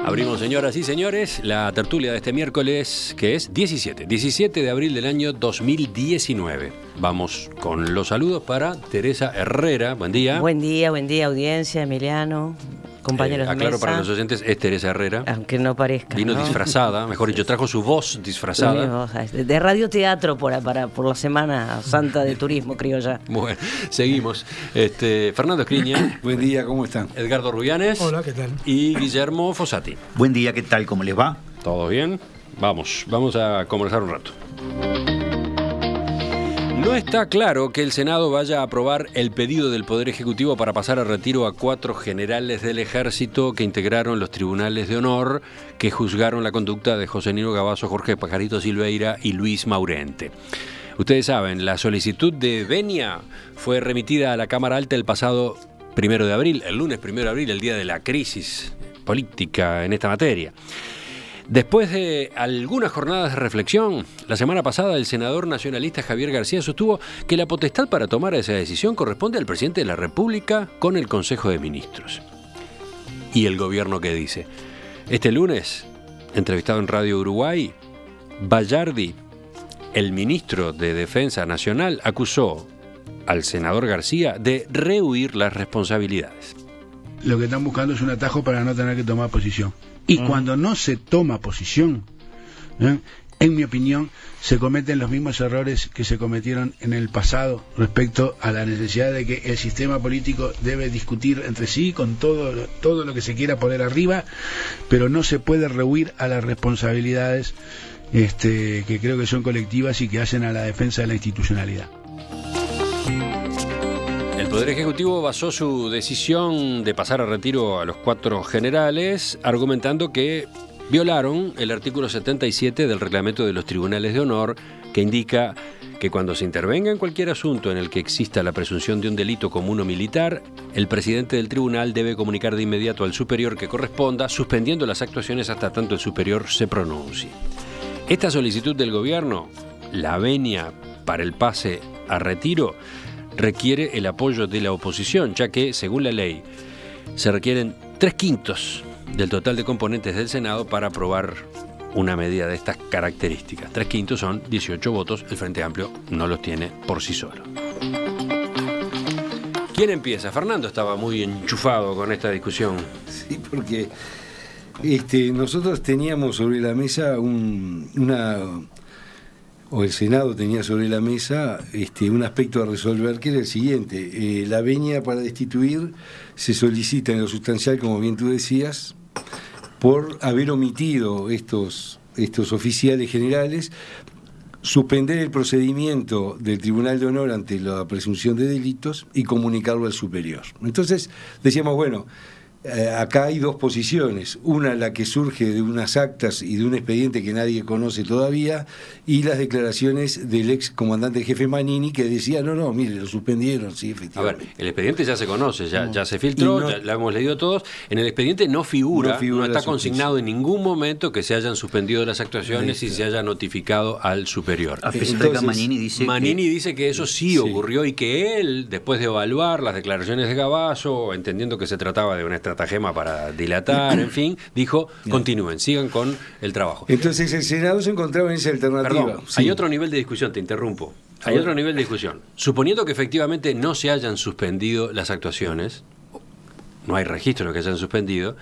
Abrimos, señoras y señores, la tertulia de este miércoles, que es 17 de abril del año 2019. Vamos con los saludos para Teresa Herrera. Buen día. Buen día, audiencia, Emiliano, compañeros de aclaro mesa. Para los oyentes, es Teresa Herrera. Aunque no parezca. Vino disfrazada, mejor dicho, trajo su voz disfrazada. De radioteatro por la Semana Santa de Turismo Criolla. Bueno, seguimos. Fernando Escriña. Buen día, ¿cómo están? Edgardo Rubianes. Hola, ¿qué tal? Y Guillermo Fossati. Buen día, ¿qué tal? ¿Cómo les va? ¿Todo bien? Vamos a conversar un rato. No está claro que el Senado vaya a aprobar el pedido del Poder Ejecutivo para pasar a retiro a 4 generales del Ejército que integraron los tribunales de honor que juzgaron la conducta de José Nino Gavazo, Jorge Pajarito Silveira y Luis Maurente. Ustedes saben, la solicitud de venia fue remitida a la Cámara Alta el pasado 1 de abril, el lunes 1 de abril, el día de la crisis política en esta materia. Después de algunas jornadas de reflexión, la semana pasada el senador nacionalista Javier García sostuvo que la potestad para tomar esa decisión corresponde al presidente de la República con el Consejo de Ministros. ¿Y el gobierno qué dice? Este lunes, entrevistado en Radio Uruguay, Bayardi, el ministro de Defensa Nacional, acusó al senador García de rehuir las responsabilidades. Lo que están buscando es un atajo para no tener que tomar posición. Y cuando no se toma posición, en mi opinión, se cometen los mismos errores que se cometieron en el pasado respecto a la necesidad de que el sistema político debe discutir entre sí con todo lo que se quiera poner arriba, pero no se puede rehuir a las responsabilidades que creo que son colectivas y que hacen a la defensa de la institucionalidad. El Poder Ejecutivo basó su decisión de pasar a retiro a los 4 generales argumentando que violaron el artículo 77 del reglamento de los tribunales de honor, que indica que cuando se intervenga en cualquier asunto en el que exista la presunción de un delito común o militar, el presidente del tribunal debe comunicar de inmediato al superior que corresponda, suspendiendo las actuaciones hasta tanto el superior se pronuncie. Esta solicitud del gobierno, la venia para el pase a retiro, requiere el apoyo de la oposición, ya que, según la ley, se requieren 3/5 del total de componentes del Senado para aprobar una medida de estas características. 3/5 son 18 votos, el Frente Amplio no los tiene por sí solo. ¿Quién empieza? Fernando estaba muy enchufado con esta discusión. Sí, porque nosotros teníamos sobre la mesa el Senado tenía sobre la mesa un aspecto a resolver, que era el siguiente. La venia para destituir se solicita en lo sustancial, como bien tú decías, por haber omitido estos oficiales generales, suspender el procedimiento del Tribunal de Honor ante la presunción de delitos y comunicarlo al superior. Entonces decíamos, bueno, acá hay 2 posiciones, una la que surge de unas actas y de un expediente que nadie conoce todavía, y las declaraciones del ex comandante jefe Manini, que decía, no, mire, lo suspendieron, sí, efectivamente. A ver, el expediente ya se conoce, ya se filtró, ya lo hemos leído todos. En el expediente no está consignado en ningún momento que se hayan suspendido las actuaciones y se haya notificado al superior. A pesar de que Manini dice que eso sí ocurrió y que él, después de evaluar las declaraciones de Gavazo, entendiendo que se trataba de una estratagema para dilatar, en fin, dijo, continúen, sigan con el trabajo. Entonces el Senado se encontraba en esa alternativa. Perdón, hay otro nivel de discusión, te interrumpo. Hay otro nivel de discusión. Suponiendo que efectivamente no se hayan suspendido las actuaciones, no hay registro de que se hayan suspendido,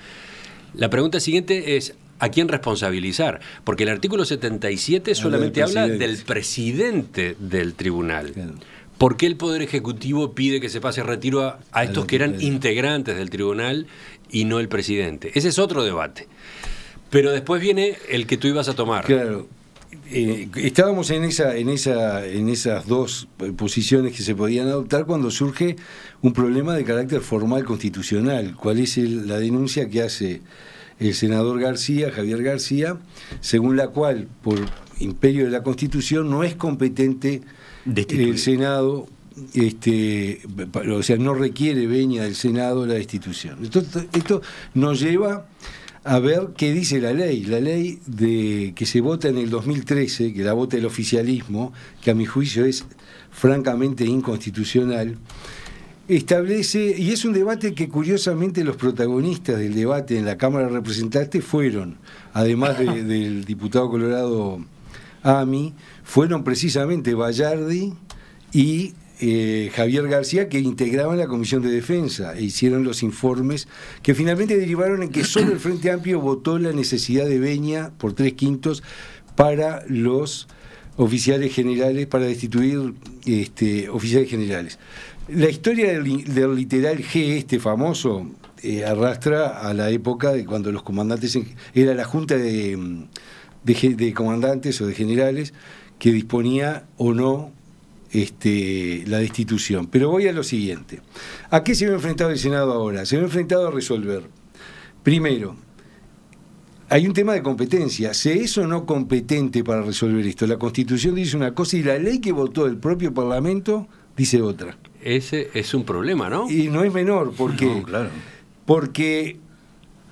la pregunta siguiente es, ¿a quién responsabilizar? Porque el artículo 77 solamente habla del presidente del tribunal. Claro. ¿Por qué el Poder Ejecutivo pide que se pase a retiro a estos que eran integrantes del tribunal y no el presidente? Ese es otro debate. Pero después viene el que tú ibas a tomar. Claro. Estábamos en esas 2 posiciones que se podían adoptar cuando surge un problema de carácter formal constitucional. ¿Cuál es la denuncia que hace el senador Javier García, según la cual, por imperio de la Constitución, no es competente el Senado, o sea, no requiere venia del Senado la destitución. Esto nos lleva a ver qué dice la ley que se vota en el 2013, que la vota el oficialismo, que a mi juicio es francamente inconstitucional, establece, y es un debate que curiosamente los protagonistas del debate en la Cámara de Representantes fueron, además del diputado colorado Ami, fueron precisamente Bayardi y Javier García, que integraban la Comisión de Defensa e hicieron los informes que finalmente derivaron en que solo el Frente Amplio votó la necesidad de venia por 3/5 para los oficiales generales, para destituir oficiales generales. La historia del literal G famoso arrastra a la época de cuando los comandantes, era la junta de comandantes o de generales que disponía o no la destitución. Pero voy a lo siguiente. ¿A qué se ve enfrentado el Senado ahora? Se ve enfrentado a resolver. Primero, hay un tema de competencia. ¿Se es o no competente para resolver esto? La Constitución dice una cosa y la ley que votó el propio Parlamento dice otra. Ese es un problema, ¿no? Y no es menor, porque, no, claro. Porque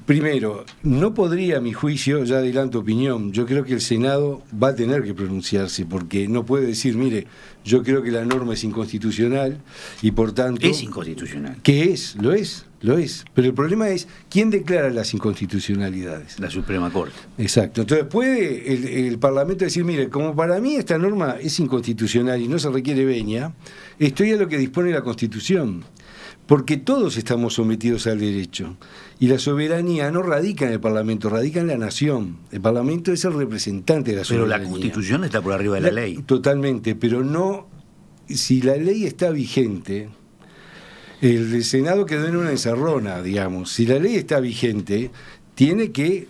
primero, no podría, a mi juicio, ya adelanto opinión, yo creo que el Senado va a tener que pronunciarse, porque no puede decir, mire, yo creo que la norma es inconstitucional y por tanto... Es inconstitucional. ¿Qué es? Lo es. Pero el problema es, ¿quién declara las inconstitucionalidades? La Suprema Corte. Exacto. Entonces puede el Parlamento decir, mire, como para mí esta norma es inconstitucional y no se requiere venia, estoy a lo que dispone la Constitución. Porque todos estamos sometidos al derecho. Y la soberanía no radica en el Parlamento, radica en la nación. El Parlamento es el representante de la soberanía. Pero la Constitución está por arriba de la ley. Totalmente, pero no... Si la ley está vigente, el Senado quedó en una encerrona, digamos. Si la ley está vigente, tiene que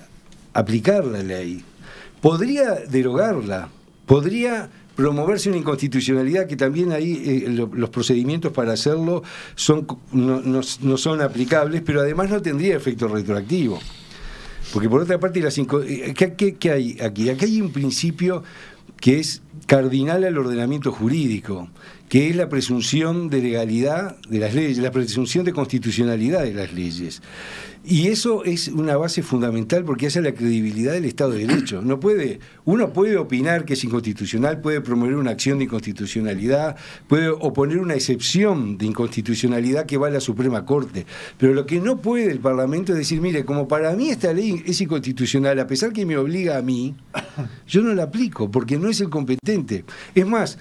aplicar la ley. Podría derogarla, podría promoverse una inconstitucionalidad, que también ahí los procedimientos para hacerlo no son aplicables, pero además no tendría efecto retroactivo. Porque por otra parte, ¿qué hay aquí? Aquí hay un principio que es cardinal al ordenamiento jurídico, que es la presunción de legalidad de las leyes, la presunción de constitucionalidad de las leyes. Y eso es una base fundamental porque hace la credibilidad del Estado de Derecho. Uno puede opinar que es inconstitucional, puede promover una acción de inconstitucionalidad, puede oponer una excepción de inconstitucionalidad que va a la Suprema Corte. Pero lo que no puede el Parlamento es decir, mire, como para mí esta ley es inconstitucional, a pesar que me obliga a mí, yo no la aplico porque no es el competente. Es más,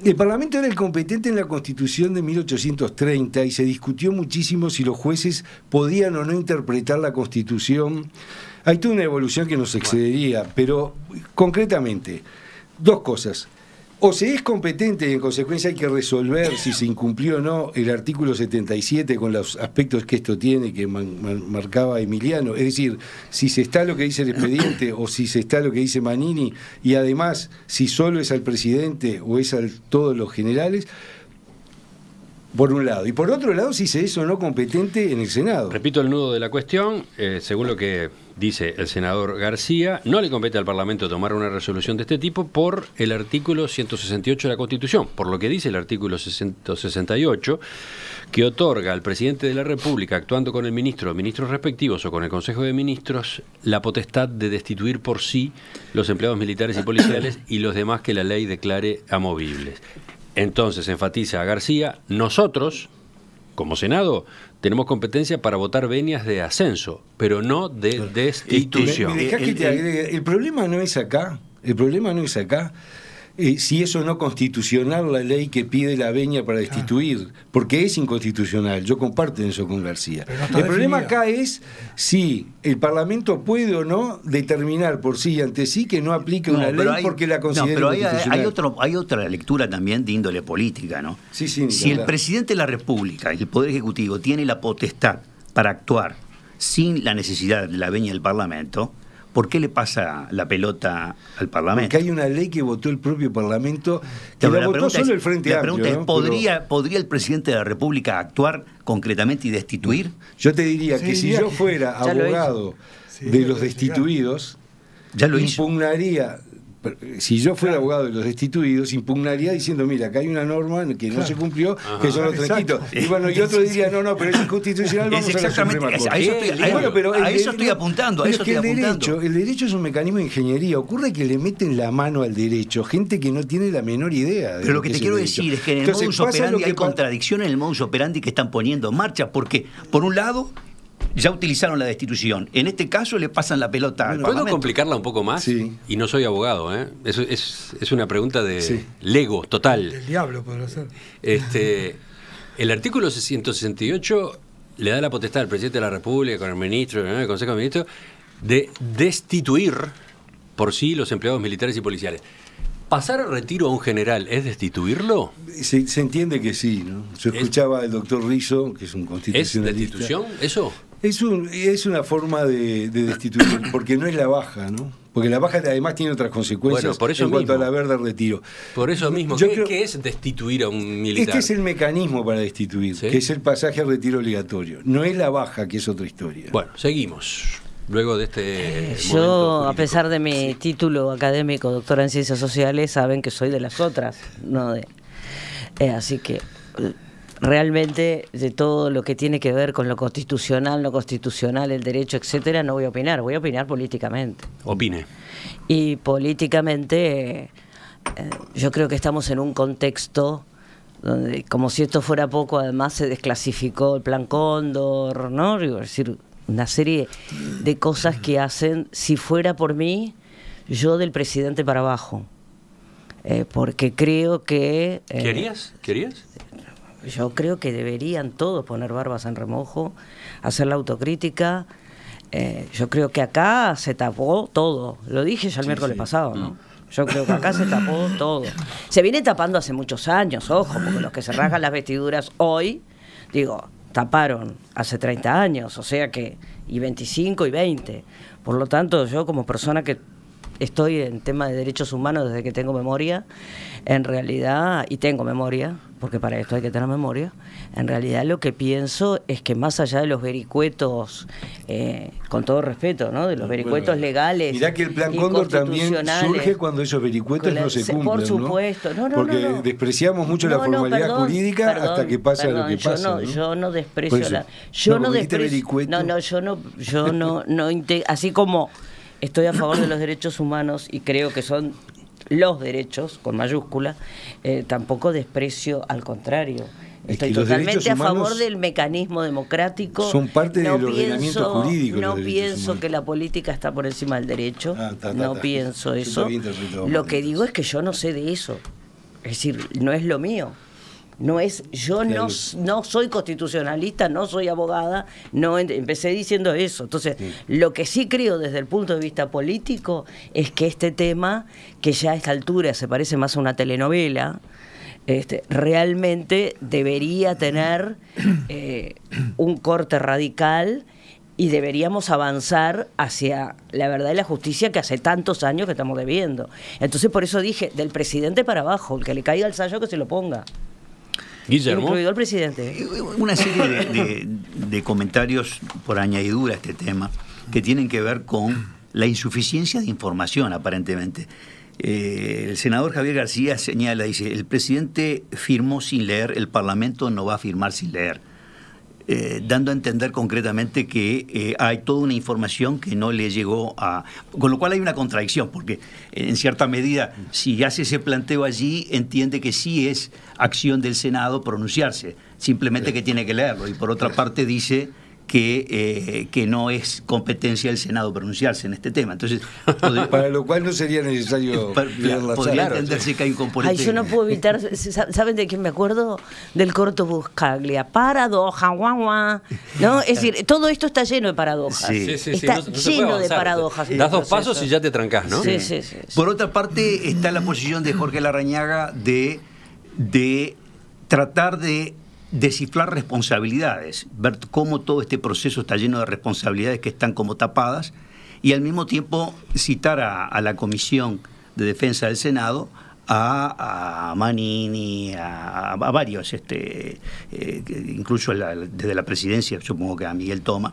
el Parlamento era el competente en la Constitución de 1830 y se discutió muchísimo si los jueces podían o no interpretar la Constitución. Hay toda una evolución que nos excedería, pero concretamente, dos cosas. O se es competente y en consecuencia hay que resolver si se incumplió o no el artículo 77 con los aspectos que esto tiene, que marcaba Emiliano. Es decir, si se está lo que dice el expediente o si se está lo que dice Manini, y además si solo es al presidente o es a todos los generales, por un lado. Y por otro lado, si se es o no competente en el Senado. Repito el nudo de la cuestión, según lo que dice el senador García, no le compete al Parlamento tomar una resolución de este tipo por el artículo 168 de la Constitución, por lo que dice el artículo 168, que otorga al presidente de la República, actuando con el ministro o ministros respectivos o con el Consejo de Ministros, la potestad de destituir por sí los empleados militares y policiales y los demás que la ley declare amovibles. Entonces, enfatiza a García, nosotros, como Senado, tenemos competencia para votar venias de ascenso, pero no de destitución. Me dejás que te agregue, el problema no es acá, si es o no constitucional la ley que pide la venia para destituir, porque es inconstitucional, yo comparto eso con García. El problema acá es si el Parlamento puede o no determinar por sí y ante sí que no aplique una ley porque la considera inconstitucional. Hay otra lectura también de índole política, ¿no? Sí, si el presidente de la República y el Poder Ejecutivo tiene la potestad para actuar sin la necesidad de la venia del Parlamento, ¿por qué le pasa la pelota al Parlamento? Porque hay una ley que votó el propio Parlamento, que la votó solo el Frente Amplio. La pregunta es, ¿podría el presidente de la República actuar concretamente y destituir? Yo te diría que si yo fuera abogado de los destituidos, ya lo impugnaría si yo fuera abogado de los destituidos, impugnaría diciendo, mira, acá hay una norma que no se cumplió, que son los tranquitos. Y bueno, y otro diría, no, pero es inconstitucional, vamos a la Suprema Corte. A eso estoy apuntando. El derecho es un mecanismo de ingeniería. Ocurre que le meten la mano al derecho gente que no tiene la menor idea. Pero lo que te quiero decir es que en el modus operandi hay contradicción en el modus operandi que están poniendo en marcha, porque, por un lado, ya utilizaron la destitución. En este caso le pasan la pelota al Parlamento. ¿Puedo complicarla un poco más? Sí. Y no soy abogado, ¿eh? Es una pregunta de lego total. El diablo podrá ser. El artículo 168 le da la potestad al presidente de la República, con el ministro, el Consejo de Ministros, de destituir por sí los empleados militares y policiales. ¿Pasar a retiro a un general es destituirlo? Se entiende que sí, ¿no? Yo escuchaba al doctor Rizzo, que es un constitucionalista. ¿Es destitución eso? Es una forma de destituir, porque no es la baja, ¿no? Porque la baja además tiene otras consecuencias por eso en cuanto mismo. a la verde retiro. Por eso mismo, ¿qué es destituir a un militar? Este es el mecanismo para destituir, ¿sí? Que es el pasaje al retiro obligatorio. No es la baja, que es otra historia. Bueno, seguimos. Luego de este yo, a pesar de mi título académico, doctora en Ciencias Sociales, saben que soy de las otras, no de... así que realmente de todo lo que tiene que ver con lo constitucional, no constitucional, el derecho, etcétera, no voy a opinar políticamente. Opine. Y políticamente yo creo que estamos en un contexto donde, como si esto fuera poco, además se desclasificó el Plan Cóndor, ¿no? Es decir, una serie de cosas que hacen, si fuera por mí, yo del presidente para abajo. Porque creo que... ¿Querías? Yo creo que deberían todos poner barbas en remojo, hacer la autocrítica. Yo creo que acá se tapó todo. Lo dije ya el miércoles pasado, ¿no? Yo creo que acá se tapó todo. Se viene tapando hace muchos años, ojo, porque los que se rasgan las vestiduras hoy, digo, taparon hace 30 años, o sea que, y 25 y 20. Por lo tanto, yo como persona que estoy en tema de derechos humanos desde que tengo memoria, en realidad, y tengo memoria, porque para esto hay que tener memoria, en realidad lo que pienso es que más allá de los vericuetos, con todo respeto, ¿no? De los vericuetos legales. Mirá que el Plan Cóndor también surge cuando esos vericuetos no se cumplen, por supuesto, ¿no? Porque despreciamos mucho la formalidad jurídica hasta que pasa lo que pasa. Yo no desprecio la... Yo no desprecio... así como estoy a favor de los derechos humanos y creo que son los derechos, con mayúscula, tampoco desprecio, al contrario. Estoy totalmente a favor del mecanismo democrático. Son parte del ordenamiento jurídico. No pienso que la política está por encima del derecho. No pienso eso. Lo que digo es que yo no sé de eso. Es decir, no es lo mío. No es, yo no soy constitucionalista, no soy abogada, no empecé diciendo eso. Entonces, lo que sí creo desde el punto de vista político es que este tema, que ya a esta altura se parece más a una telenovela, realmente debería tener un corte radical y deberíamos avanzar hacia la verdad y la justicia que hace tantos años que estamos debiendo. Entonces, por eso dije, del presidente para abajo, el que le caiga el sayo que se lo ponga. Guillermo. Incluido el presidente. Una serie de comentarios por añadidura a este tema que tienen que ver con la insuficiencia de información, aparentemente. El senador Javier García señala, dice, el presidente firmó sin leer, el Parlamento no va a firmar sin leer. Dando a entender concretamente que hay toda una información que no le llegó a... Con lo cual hay una contradicción, porque en cierta medida, si hace ese planteo allí, entiende que sí es acción del Senado pronunciarse, simplemente que tiene que leerlo. Y por otra parte dice que no es competencia del Senado pronunciarse en este tema. Entonces, para lo cual no sería necesario podría entenderse que hay un componente. Ay, yo no puedo evitar, ¿saben de quién me acuerdo? Del corto Buscaglia, paradoja, guau, guau, ¿no? Es decir, todo esto está lleno de paradojas. Sí. Está lleno de paradojas. Das dos pasos y ya te trancás, ¿no? Sí. Por otra parte, está la posición de Jorge Larrañaga de tratar de descifrar responsabilidades, ver cómo todo este proceso está lleno de responsabilidades que están como tapadas, y al mismo tiempo citar a la Comisión de Defensa del Senado, a Manini, a varios, incluso desde la presidencia, supongo que a Miguel Toma,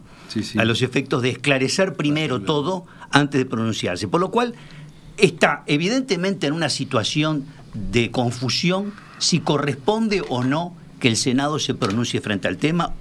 a los efectos de esclarecer primero todo antes de pronunciarse. Por lo cual, está evidentemente en una situación de confusión si corresponde o no que el Senado se pronuncie frente al tema,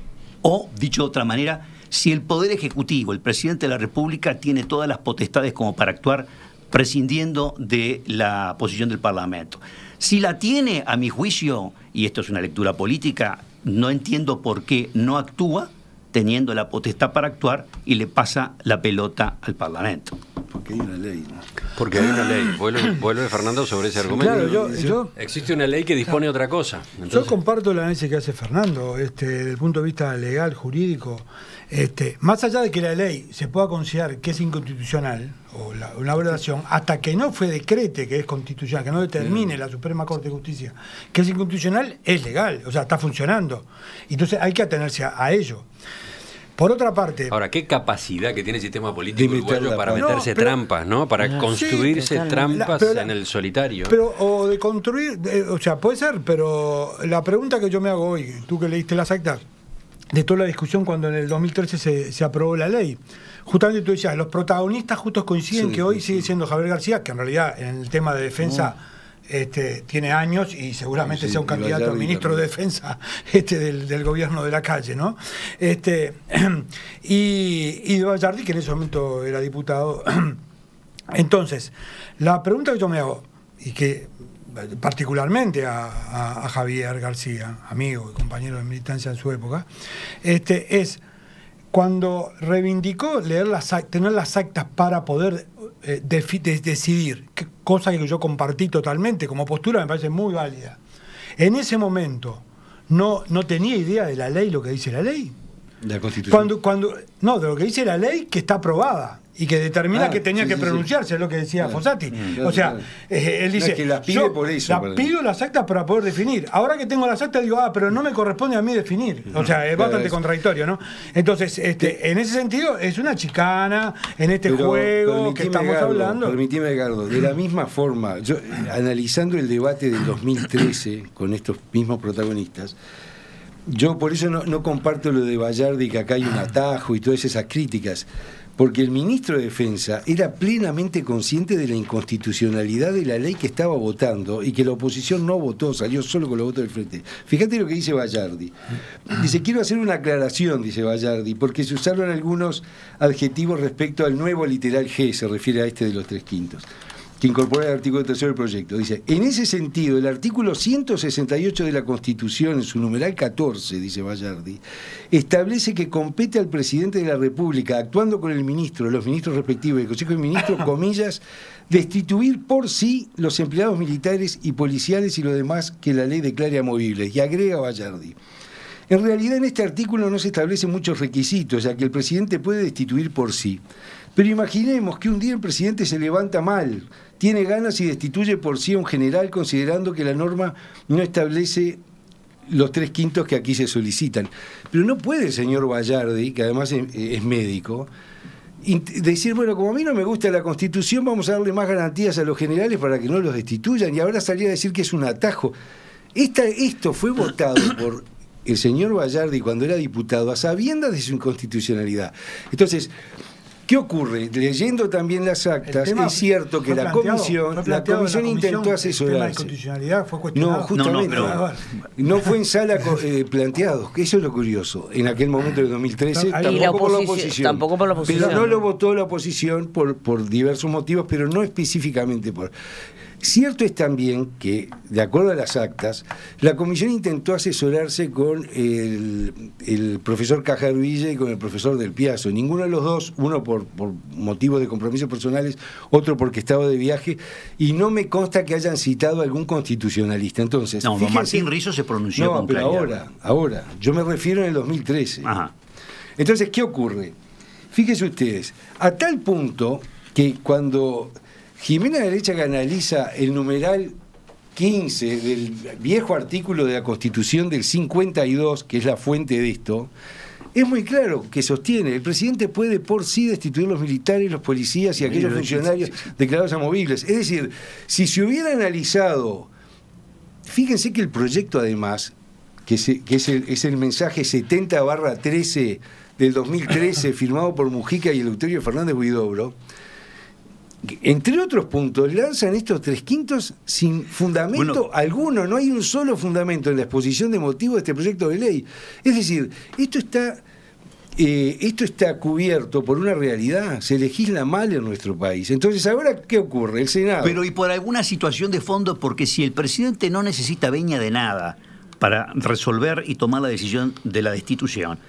o, dicho de otra manera, si el Poder Ejecutivo, el Presidente de la República, tiene todas las potestades como para actuar prescindiendo de la posición del Parlamento. Si la tiene, a mi juicio, y esto es una lectura política, no entiendo por qué no actúa teniendo la potestad para actuar y le pasa la pelota al Parlamento. Porque hay una ley, ¿no? Porque hay una ley. Vuelve Fernando sobre ese argumento. Claro, existe una ley que dispone otra cosa. Entonces, yo comparto el análisis que hace Fernando, desde el punto de vista legal, jurídico. Más allá de que la ley se pueda considerar que es inconstitucional, o una violación, hasta que no fue decrete que es constitucional, que no determine la Suprema Corte de Justicia que es inconstitucional, es legal, o sea, está funcionando. Entonces hay que atenerse a ello. Por otra parte... Ahora, qué capacidad que tiene el sistema político uruguayo para meterse trampas, ¿no? Para construirse trampas en el solitario. Pero, o de construir, o sea, puede ser, pero la pregunta que yo me hago hoy, tú que leíste las actas, de toda la discusión cuando en el 2013 se aprobó la ley, justamente tú decías, los protagonistas justos coinciden que hoy sigue siendo Javier García, que en realidad en el tema de defensa... tiene años y seguramente sea un candidato a ministro de Defensa del gobierno de la calle, ¿no? Y de Vallardi, que en ese momento era diputado. Entonces, la pregunta que yo me hago, y que particularmente a Javier García, amigo y compañero de militancia en su época, es cuando reivindicó tener las actas para poder decidir, cosa que yo compartí totalmente como postura, me parece muy válida. En ese momento no tenía idea de la ley, lo que dice la ley. La Constitución. No, de lo que dice la ley que está aprobada y que determina que tenía que pronunciarse, es lo que decía Fossati. O sea, él dice, que las pide por eso, pido las actas para poder definir. Ahora que tengo las actas digo, pero no me corresponde a mí definir. O sea, es bastante contradictorio, ¿no? Entonces, en ese sentido, es una chicana en juego que estamos hablando. Permitime, Edgardo, de la misma forma, yo analizando el debate del 2013 con estos mismos protagonistas, yo por eso no comparto lo de Vallardi, que acá hay un atajo y todas esas críticas, porque el ministro de Defensa era plenamente consciente de la inconstitucionalidad de la ley que estaba votando y que la oposición no votó, salió solo con los votos del frente. Fíjate lo que dice Vallardi. Dice, quiero hacer una aclaración, dice Vallardi, porque se usaron algunos adjetivos respecto al nuevo literal G, se refiere a de los 3/5, que incorpora el artículo 3 del proyecto. Dice, en ese sentido, el artículo 168 de la Constitución, en su numeral 14, dice Vallardi, establece que compete al presidente de la República, actuando con el ministro, los ministros respectivos del Consejo de Ministros, comillas, destituir por sí los empleados militares y policiales y lo demás que la ley declare amovibles. Y agrega Vallardi, en realidad en este artículo no se establecen muchos requisitos, ya que el presidente puede destituir por sí. Pero imaginemos que un día el presidente se levanta mal, tiene ganas y destituye por sí a un general, considerando que la norma no establece los 3/5 que aquí se solicitan. Pero no puede el señor Vallardi, que además es médico, decir, bueno, como a mí no me gusta la Constitución, vamos a darle más garantías a los generales para que no los destituyan, y ahora salir a decir que es un atajo. Esto fue votado por el señor Vallardi cuando era diputado a sabiendas de su inconstitucionalidad. Entonces, ¿qué ocurre? Leyendo también las actas, es cierto que la comisión intentó asesorarse. ¿El tema de constitucionalidad fue cuestionado? No, justamente. No fue en sala planteado. Eso es lo curioso. En aquel momento del 2013, tampoco por la oposición. Tampoco por la oposición. Pero no lo votó la oposición por diversos motivos, pero no específicamente por... Cierto es también que, de acuerdo a las actas, la comisión intentó asesorarse con el profesor Cajaruilla y con el profesor Del Piazzo. Ninguno de los dos, uno por motivos de compromisos personales, otro porque estaba de viaje, y no me consta que hayan citado a algún constitucionalista. Entonces, no, don Martín Rizzo se pronunció con claridad. Ahora, yo me refiero en el 2013. Ajá. Entonces, ¿qué ocurre? Fíjense ustedes, a tal punto que cuando Jimena Derecha que analiza el numeral 15 del viejo artículo de la Constitución del 52, que es la fuente de esto, es muy claro que sostiene, el presidente puede por sí destituir los militares, los policías y aquellos funcionarios declarados amovibles. Es decir, si se hubiera analizado, fíjense que el proyecto además, que es el mensaje 70/13 del 2013, firmado por Mujica y Eleuterio Fernández Huidobro, entre otros puntos, lanzan estos 3/5 sin fundamento alguno. No hay un solo fundamento en la exposición de motivos de este proyecto de ley. Es decir, esto está cubierto por una realidad. Se legisla mal en nuestro país. Entonces, ¿ahora qué ocurre? El Senado... Pero y por alguna situación de fondo, porque si el presidente no necesita veña de nada para resolver y tomar la decisión de la destitución,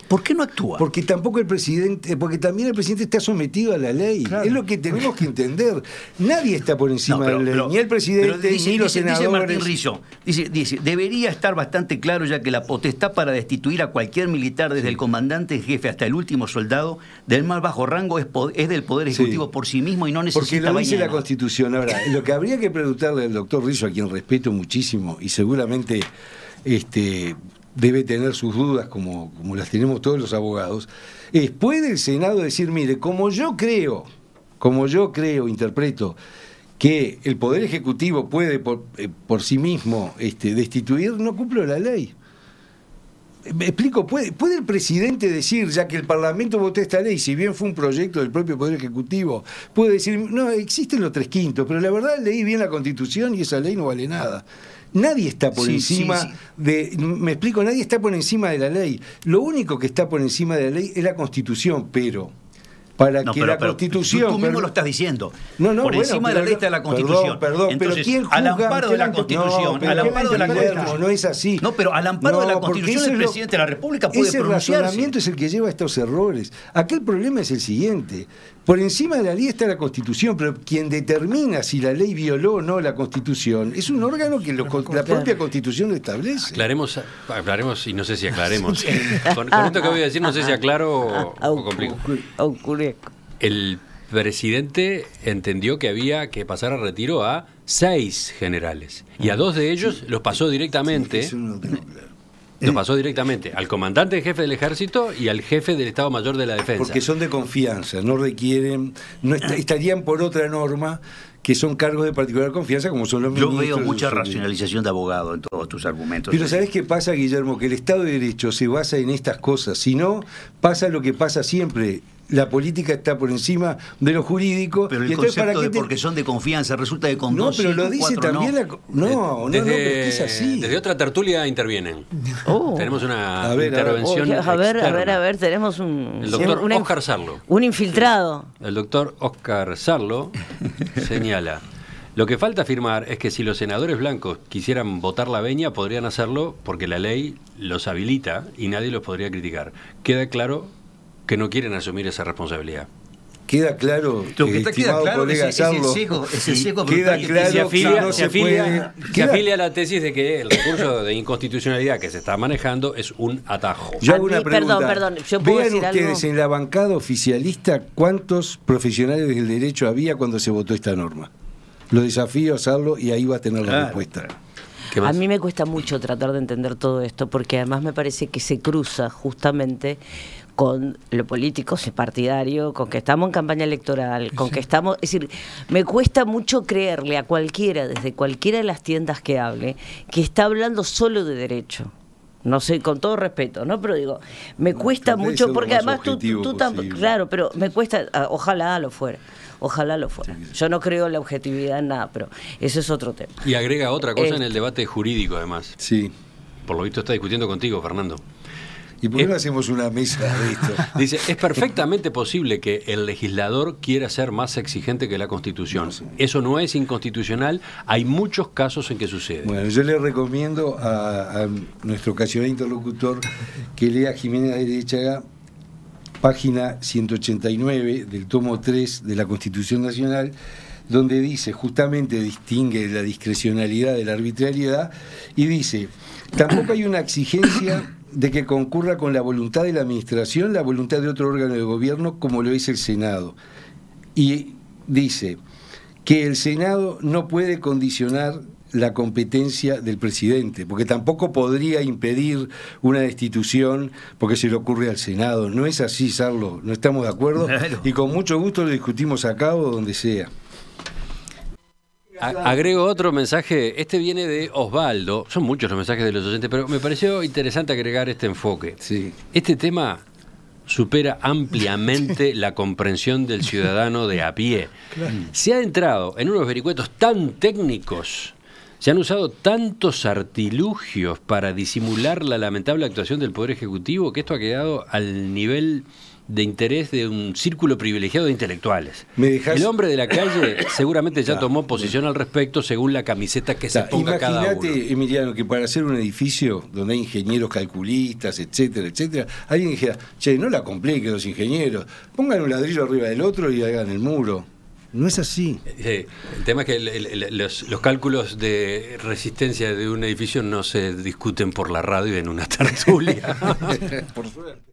¿por qué no actúa? Porque tampoco el presidente, porque también el presidente está sometido a la ley. Claro. Es lo que tenemos que entender. Nadie está por encima de la ley, ni el presidente, ni los senadores. Dice Martín Rizzo, dice, debería estar bastante claro ya que la potestad para destituir a cualquier militar, desde el comandante en jefe hasta el último soldado, del más bajo rango, es del Poder Ejecutivo por sí mismo y no necesita porque lo dice la Constitución. Ahora, lo que habría que preguntarle al doctor Rizzo, a quien respeto muchísimo, y seguramente debe tener sus dudas como las tenemos todos los abogados, ¿puede el Senado decir, mire, como yo creo, interpreto, que el Poder Ejecutivo puede por sí mismo destituir, no cumplo la ley? Me explico, ¿puede el presidente decir, ya que el Parlamento votó esta ley, si bien fue un proyecto del propio Poder Ejecutivo, puede decir, no, existen los 3/5, pero la verdad leí bien la Constitución y esa ley no vale nada? Nadie está por encima me explico, nadie está por encima de la ley. Lo único que está por encima de la ley es la Constitución, pero para que la Constitución... Tú mismo lo estás diciendo. Por encima de la ley está la Constitución. Perdón, entonces, pero ¿quién juzga? Al amparo de la Constitución, no es así. No, pero al amparo de la Constitución el presidente de la República puede pronunciarse. Ese razonamiento es el que lleva a estos errores. Aquí el problema es el siguiente. Por encima de la ley está la Constitución, pero quien determina si la ley violó o no la Constitución es un órgano que la propia Constitución lo establece. Aclaremos y no sé si aclaremos. Con esto que voy a decir no sé si aclaro o complico. El presidente entendió que había que pasar a retiro a 6 generales y a 2 de ellos los pasó directamente. Eso no lo tengo claro. Lo pasó directamente al comandante en jefe del Ejército y al jefe del Estado Mayor de la Defensa. Porque son de confianza, no requieren, estarían por otra norma que son cargos de particular confianza, como son los ministros. Yo veo mucha racionalización de abogado en todos tus argumentos. Pero ¿sabés qué pasa, Guillermo? Que el Estado de Derecho se basa en estas cosas. Si no, pasa lo que pasa siempre. La política está por encima de lo jurídico. Pero el concepto de porque son de confianza resulta que con 2, 5, 4 no, pero lo dice también no. No, es así. Desde otra tertulia intervienen. Tenemos una intervención a ver, tenemos el doctor Óscar Sarlo. Un infiltrado. El doctor Óscar Sarlo señala: lo que falta afirmar es que si los senadores blancos quisieran votar la veña, podrían hacerlo porque la ley los habilita y nadie los podría criticar. Queda claro que no quieren asumir esa responsabilidad. Queda claro, estimado colega Sarlo, queda claro que se afilia a la tesis de que el recurso de inconstitucionalidad que se está manejando es un atajo. Yo hago una pregunta. Perdón, ¿yo puedo vean decir ustedes algo? En la bancada oficialista cuántos profesionales del derecho había cuando se votó esta norma. Lo desafío a Sarlo y ahí va a tener la respuesta. A mí me cuesta mucho tratar de entender todo esto porque además me parece que se cruza justamente con lo político, partidario, con que estamos en campaña electoral, con que estamos... Es decir, me cuesta mucho creerle a cualquiera, desde cualquiera de las tiendas que hable, que está hablando solo de derecho. No sé, con todo respeto, ¿no? Pero digo, me cuesta mucho, porque además tú claro, pero me cuesta, ojalá lo fuera. Yo no creo en la objetividad en nada, pero eso es otro tema. Y agrega otra cosa en el debate jurídico, además. Sí. Por lo visto está discutiendo contigo, Fernando. ¿Y por qué no hacemos una mesa de esto? Dice, es perfectamente posible que el legislador quiera ser más exigente que la Constitución. Eso no es inconstitucional, hay muchos casos en que sucede. Bueno, yo le recomiendo a nuestro ocasional interlocutor que lea Jiménez Arechaga, página 189 del tomo 3 de la Constitución Nacional, donde dice, justamente distingue la discrecionalidad de la arbitrariedad, y dice, tampoco hay una exigencia de que concurra con la voluntad de la administración, la voluntad de otro órgano de gobierno, como lo es el Senado. Y dice que el Senado no puede condicionar la competencia del presidente, porque tampoco podría impedir una destitución porque se le ocurre al Senado. No es así, Sarlo, no estamos de acuerdo, claro. Y con mucho gusto lo discutimos acá o donde sea. Agrego otro mensaje, este viene de Osvaldo, son muchos los mensajes de los oyentes, pero me pareció interesante agregar este enfoque. Sí. Este tema supera ampliamente la comprensión del ciudadano de a pie. Claro. Se ha entrado en unos vericuetos tan técnicos, se han usado tantos artilugios para disimular la lamentable actuación del Poder Ejecutivo, que esto ha quedado al nivel de interés de un círculo privilegiado de intelectuales. El hombre de la calle seguramente ya tomó posición al respecto según la camiseta que se ponga cada uno. Imagínate, Emiliano, que para hacer un edificio donde hay ingenieros calculistas, etcétera, etcétera, alguien dijera, che, no la compliquen los ingenieros, pongan un ladrillo arriba del otro y hagan el muro. No es así. El tema es que los cálculos de resistencia de un edificio no se discuten por la radio en una tertulia. Por suerte.